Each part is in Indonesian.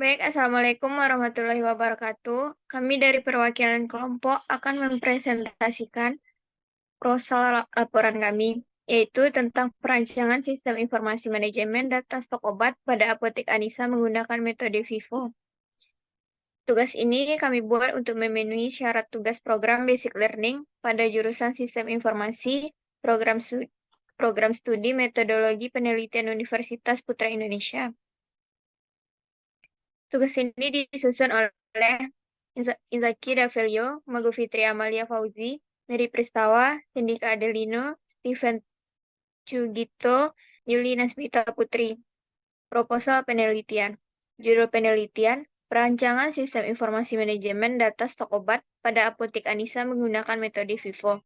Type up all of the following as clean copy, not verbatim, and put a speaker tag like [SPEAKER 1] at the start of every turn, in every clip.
[SPEAKER 1] Baik, Assalamualaikum warahmatullahi wabarakatuh. Kami dari perwakilan kelompok akan mempresentasikan proposal laporan kami, yaitu tentang perancangan sistem informasi manajemen data stok obat pada Apotek Anissa menggunakan metode FIFO. Tugas ini kami buat untuk memenuhi syarat tugas program Basic Learning pada jurusan Sistem Informasi, program studi Metodologi Penelitian Universitas Putra Indonesia. Tugas ini disusun oleh Inzaki Davelio, Magu Fitri Amalia Fauzi, Mary Pristawa, Sindika Adelino, Steven Cugito, Yuli Nasmita Putri. Proposal penelitian. Judul penelitian, Perancangan Sistem Informasi Manajemen Data Stok Obat pada Apotek Anissa menggunakan metode FIFO.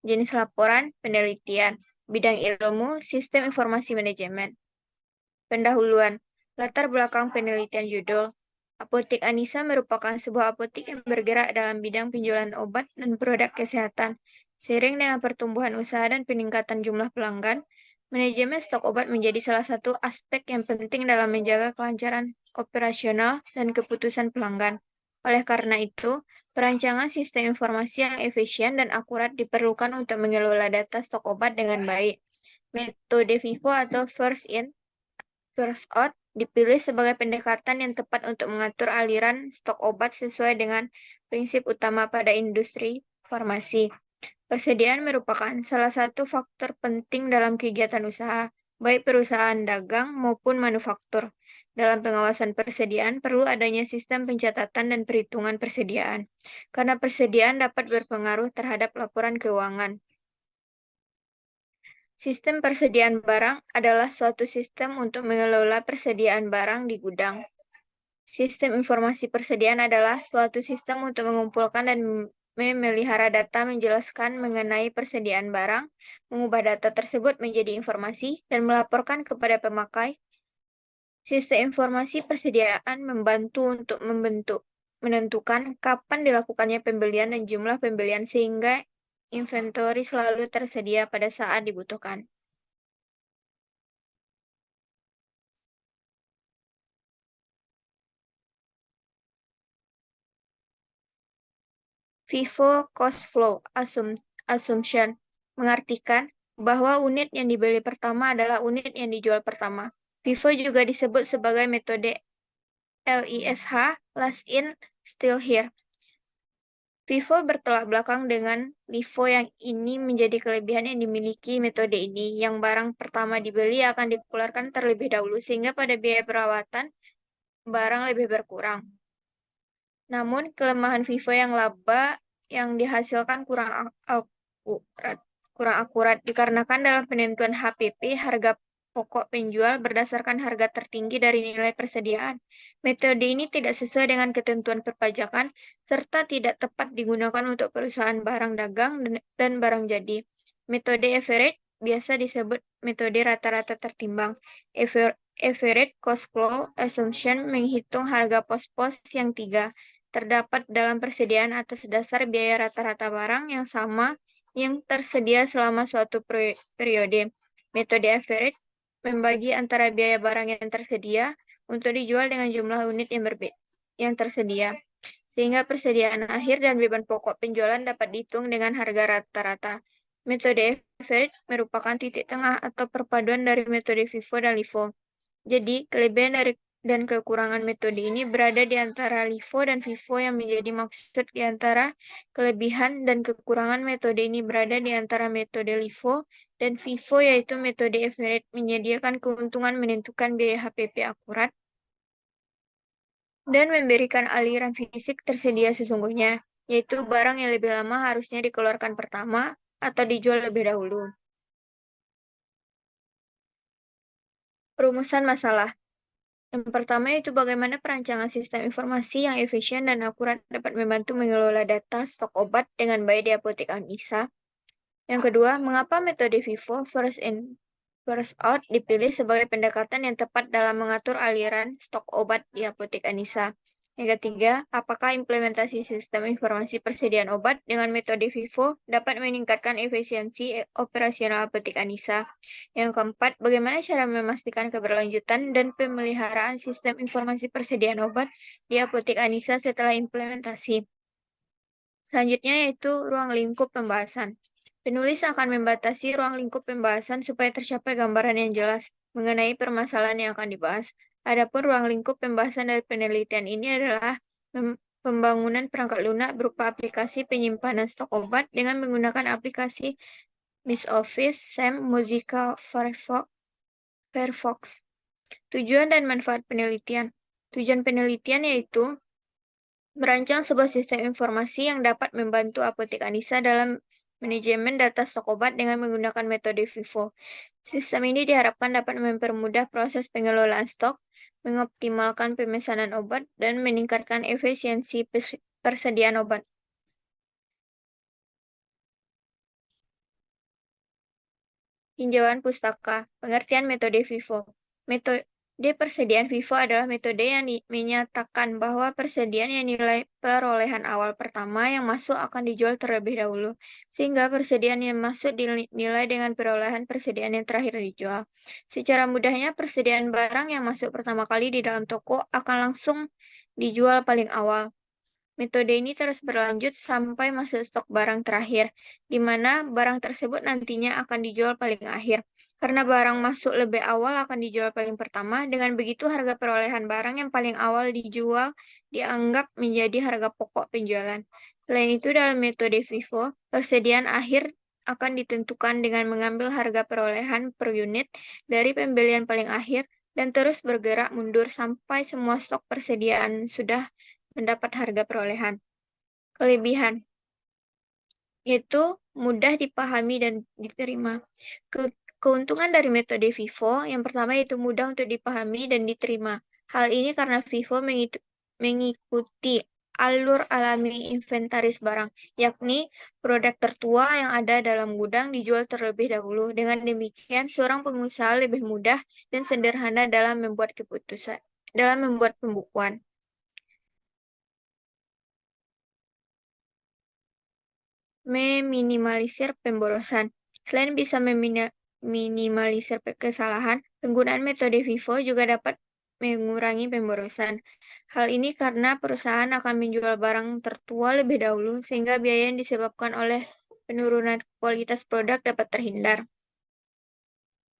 [SPEAKER 1] Jenis laporan, penelitian. Bidang ilmu, Sistem Informasi Manajemen. Pendahuluan, latar belakang penelitian judul. Apotek Anissa merupakan sebuah apotek yang bergerak dalam bidang penjualan obat dan produk kesehatan. Seiring dengan pertumbuhan usaha dan peningkatan jumlah pelanggan, manajemen stok obat menjadi salah satu aspek yang penting dalam menjaga kelancaran operasional dan keputusan pelanggan. Oleh karena itu, perancangan sistem informasi yang efisien dan akurat diperlukan untuk mengelola data stok obat dengan baik. Metode FIFO atau First In, First Out dipilih sebagai pendekatan yang tepat untuk mengatur aliran stok obat sesuai dengan prinsip utama pada industri farmasi. Persediaan merupakan salah satu faktor penting dalam kegiatan usaha, baik perusahaan dagang maupun manufaktur. Dalam pengawasan persediaan perlu adanya sistem pencatatan dan perhitungan persediaan, karena persediaan dapat berpengaruh terhadap laporan keuangan. Sistem persediaan barang adalah suatu sistem untuk mengelola persediaan barang di gudang. Sistem informasi persediaan adalah suatu sistem untuk mengumpulkan dan memelihara data menjelaskan mengenai persediaan barang, mengubah data tersebut menjadi informasi, dan melaporkan kepada pemakai. Sistem informasi persediaan membantu untuk menentukan kapan dilakukannya pembelian dan jumlah pembelian sehingga inventory selalu tersedia pada saat dibutuhkan. FIFO Cost Flow Assumption mengartikan bahwa unit yang dibeli pertama adalah unit yang dijual pertama. FIFO juga disebut sebagai metode LISH, Last In, Still Here. FIFO bertolak belakang dengan LIFO yang ini menjadi kelebihan yang dimiliki metode ini, yang barang pertama dibeli akan dikeluarkan terlebih dahulu sehingga pada biaya perawatan barang lebih berkurang. Namun, kelemahan FIFO yang laba yang dihasilkan kurang akurat dikarenakan dalam penentuan HPP, harga pokok penjual berdasarkan harga tertinggi dari nilai persediaan. Metode ini tidak sesuai dengan ketentuan perpajakan serta tidak tepat digunakan untuk perusahaan barang dagang dan barang jadi. Metode average biasa disebut metode rata-rata tertimbang. Average cost flow assumption menghitung harga pos-pos yang tiga terdapat dalam persediaan atas dasar biaya rata-rata barang yang sama yang tersedia selama suatu periode. Metode average membagi antara biaya barang yang tersedia untuk dijual dengan jumlah unit yang tersedia, sehingga persediaan akhir dan beban pokok penjualan dapat dihitung dengan harga rata-rata. Metode average merupakan titik tengah atau perpaduan dari metode FIFO dan LIFO. Jadi, kelebihan dan kekurangan metode ini berada di antara LIFO dan FIFO yang menjadi maksud di antara kelebihan dan kekurangan metode ini berada di antara metode LIFO dan FIFO, yaitu metode average menyediakan keuntungan menentukan biaya HPP akurat dan memberikan aliran fisik tersedia sesungguhnya, yaitu barang yang lebih lama harusnya dikeluarkan pertama atau dijual lebih dahulu. Perumusan masalah. Yang pertama itu bagaimana perancangan sistem informasi yang efisien dan akurat dapat membantu mengelola data stok obat dengan baik di Apotek Anissa. Yang kedua, mengapa metode FIFO First In, First Out dipilih sebagai pendekatan yang tepat dalam mengatur aliran stok obat di Apotek Anissa. Yang ketiga, apakah implementasi sistem informasi persediaan obat dengan metode FIFO dapat meningkatkan efisiensi operasional apotek Anissa? Yang keempat, bagaimana cara memastikan keberlanjutan dan pemeliharaan sistem informasi persediaan obat di apotek Anissa setelah implementasi? Selanjutnya yaitu ruang lingkup pembahasan. Penulis akan membatasi ruang lingkup pembahasan supaya tercapai gambaran yang jelas mengenai permasalahan yang akan dibahas. Adapun ruang lingkup pembahasan dari penelitian ini adalah pembangunan perangkat lunak berupa aplikasi penyimpanan stok obat dengan menggunakan aplikasi Miss Office, SAM, Mozilla Firefox. Tujuan dan manfaat penelitian. Tujuan penelitian yaitu merancang sebuah sistem informasi yang dapat membantu apotek Anissa dalam manajemen data stok obat dengan menggunakan metode FIFO. Sistem ini diharapkan dapat mempermudah proses pengelolaan stok, mengoptimalkan pemesanan obat, dan meningkatkan efisiensi persediaan obat. Tinjauan pustaka, pengertian metode FIFO. Metode persediaan FIFO adalah metode yang menyatakan bahwa persediaan yang nilai perolehan awal pertama yang masuk akan dijual terlebih dahulu, sehingga persediaan yang masuk dinilai dengan perolehan persediaan yang terakhir dijual. Secara mudahnya, persediaan barang yang masuk pertama kali di dalam toko akan langsung dijual paling awal. Metode ini terus berlanjut sampai masuk stok barang terakhir, di mana barang tersebut nantinya akan dijual paling akhir. Karena barang masuk lebih awal akan dijual paling pertama, dengan begitu harga perolehan barang yang paling awal dijual dianggap menjadi harga pokok penjualan. Selain itu, dalam metode FIFO, persediaan akhir akan ditentukan dengan mengambil harga perolehan per unit dari pembelian paling akhir dan terus bergerak mundur sampai semua stok persediaan sudah mendapat harga perolehan. Kelebihan yaitu mudah dipahami dan diterima. Keuntungan dari metode FIFO yang pertama yaitu mudah untuk dipahami dan diterima. Hal ini karena FIFO mengikuti alur alami inventaris barang, yakni produk tertua yang ada dalam gudang dijual terlebih dahulu. Dengan demikian, seorang pengusaha lebih mudah dan sederhana dalam membuat keputusan, dalam membuat pembukuan. Meminimalisir pemborosan. Selain bisa meminimalisir kesalahan, penggunaan metode FIFO juga dapat mengurangi pemborosan. Hal ini karena perusahaan akan menjual barang tertua lebih dahulu, sehingga biaya yang disebabkan oleh penurunan kualitas produk dapat terhindar.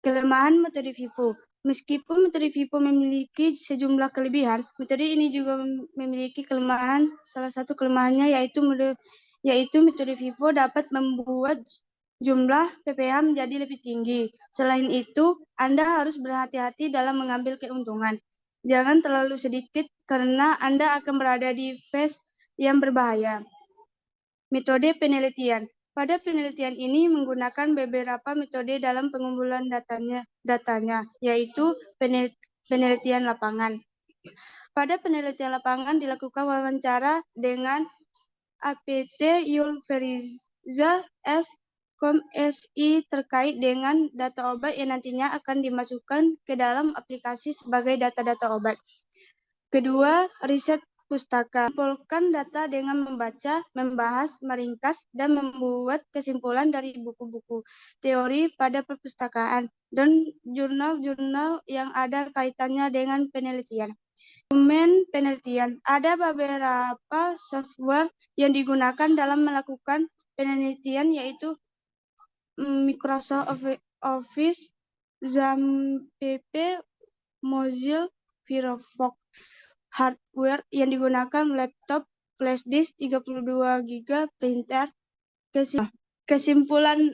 [SPEAKER 2] Kelemahan metode FIFO. Meskipun metode FIFO memiliki sejumlah kelebihan, metode ini juga memiliki kelemahan. Salah satu kelemahannya yaitu metode FIFO dapat membuat jumlah PPH menjadi lebih tinggi. Selain itu, Anda harus berhati-hati dalam mengambil keuntungan. Jangan terlalu sedikit karena Anda akan berada di fase yang berbahaya. Metode penelitian. Pada penelitian ini menggunakan beberapa metode dalam pengumpulan datanya, yaitu penelitian lapangan. Pada penelitian lapangan dilakukan wawancara dengan APT Yulveriza S. SI terkait dengan data obat yang nantinya akan dimasukkan ke dalam aplikasi sebagai data-data obat. Kedua, riset pustaka. Mengumpulkan data dengan membaca, membahas, meringkas, dan membuat kesimpulan dari buku-buku teori pada perpustakaan dan jurnal-jurnal yang ada kaitannya dengan penelitian. Dokumen penelitian. Ada beberapa software yang digunakan dalam melakukan penelitian yaitu Microsoft Office, XAMPP, Mozilla Firefox. Hardware yang digunakan laptop, flash disk 32 GB, printer. Kesimpulan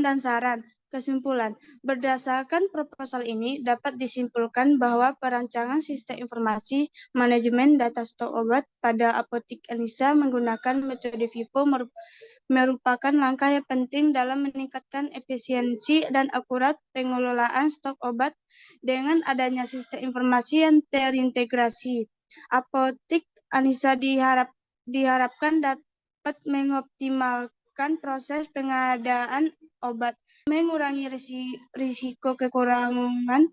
[SPEAKER 2] dan saran. Kesimpulan, berdasarkan proposal ini dapat disimpulkan bahwa perancangan sistem informasi manajemen data stok obat pada apotek Anissa menggunakan metode FIFO merupakan langkah yang penting dalam meningkatkan efisiensi dan akurat pengelolaan stok obat. Dengan adanya sistem informasi yang terintegrasi, apotek Anissa diharapkan dapat mengoptimalkan proses pengadaan obat, mengurangi risiko kekurangan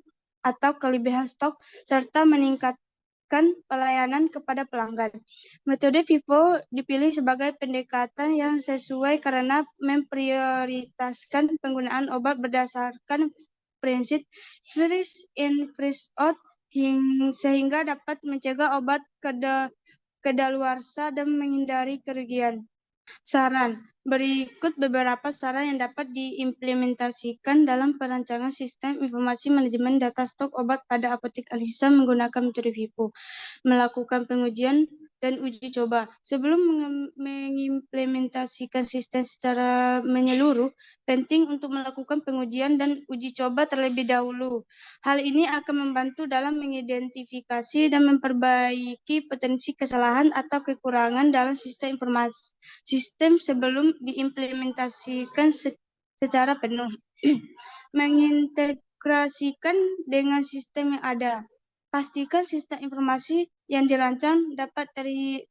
[SPEAKER 2] atau kelebihan stok, serta meningkatkan pelayanan kepada pelanggan. Metode FIFO dipilih sebagai pendekatan yang sesuai karena memprioritaskan penggunaan obat berdasarkan prinsip first in, first out, sehingga dapat mencegah obat kedaluarsa dan menghindari kerugian. Saran. Berikut beberapa saran yang dapat diimplementasikan dalam perancangan sistem informasi manajemen data stok obat pada apotek Alisa menggunakan metode FIFO. Melakukan pengujian dan uji coba. Sebelum mengimplementasikan sistem secara menyeluruh, penting untuk melakukan pengujian dan uji coba terlebih dahulu. Hal ini akan membantu dalam mengidentifikasi dan memperbaiki potensi kesalahan atau kekurangan dalam sistem informasi sistem sebelum diimplementasikan secara penuh. Mengintegrasikan dengan sistem yang ada. Pastikan sistem informasi yang dirancang dapat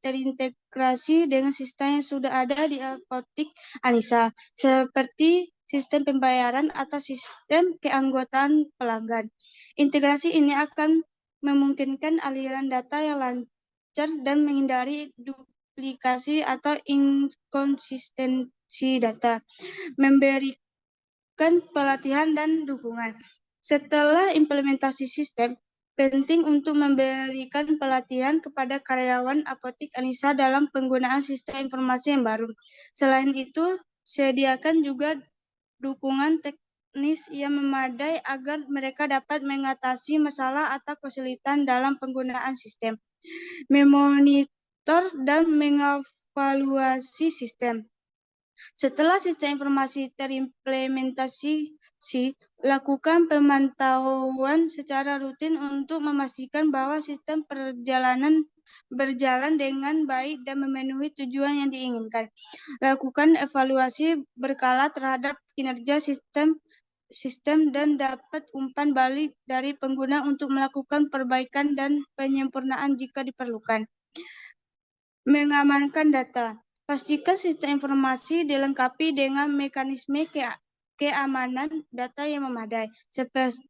[SPEAKER 2] terintegrasi dengan sistem yang sudah ada di apotek Anissa, seperti sistem pembayaran atau sistem keanggotaan pelanggan. Integrasi ini akan memungkinkan aliran data yang lancar dan menghindari duplikasi atau inkonsistensi data. Memberikan pelatihan dan dukungan. Setelah implementasi sistem, penting untuk memberikan pelatihan kepada karyawan apotek Anissa dalam penggunaan sistem informasi yang baru. Selain itu, sediakan juga dukungan teknis yang memadai agar mereka dapat mengatasi masalah atau kesulitan dalam penggunaan sistem. Memonitor dan mengevaluasi sistem. Setelah sistem informasi terimplementasi, lakukan pemantauan secara rutin untuk memastikan bahwa sistem berjalan dengan baik dan memenuhi tujuan yang diinginkan. Lakukan evaluasi berkala terhadap kinerja sistem dan dapat umpan balik dari pengguna untuk melakukan perbaikan dan penyempurnaan jika diperlukan. Mengamankan data. Pastikan sistem informasi dilengkapi dengan mekanisme keamanan data yang memadai,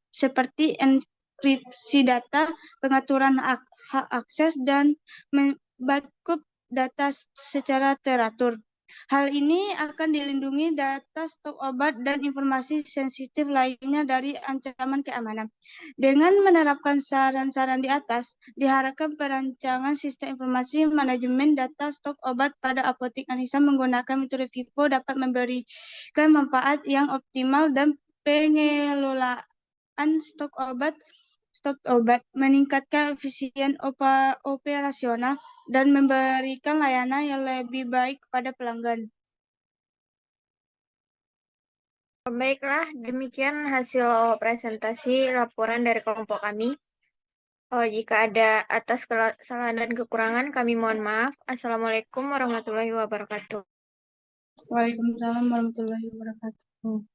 [SPEAKER 2] seperti enkripsi data, pengaturan hak akses, dan backup data secara teratur. Hal ini akan dilindungi data stok obat dan informasi sensitif lainnya dari ancaman keamanan. Dengan menerapkan saran-saran di atas, diharapkan perancangan sistem informasi manajemen data stok obat pada apotek Anissa menggunakan metode FIFO dapat memberikan manfaat yang optimal dan pengelolaan stok obat, meningkatkan efisien operasional, dan memberikan layanan yang lebih baik kepada pelanggan.
[SPEAKER 1] Baiklah, demikian hasil presentasi laporan dari kelompok kami. Jika ada atas kesalahan dan kekurangan, kami mohon maaf. Assalamualaikum warahmatullahi wabarakatuh.
[SPEAKER 2] Waalaikumsalam warahmatullahi wabarakatuh.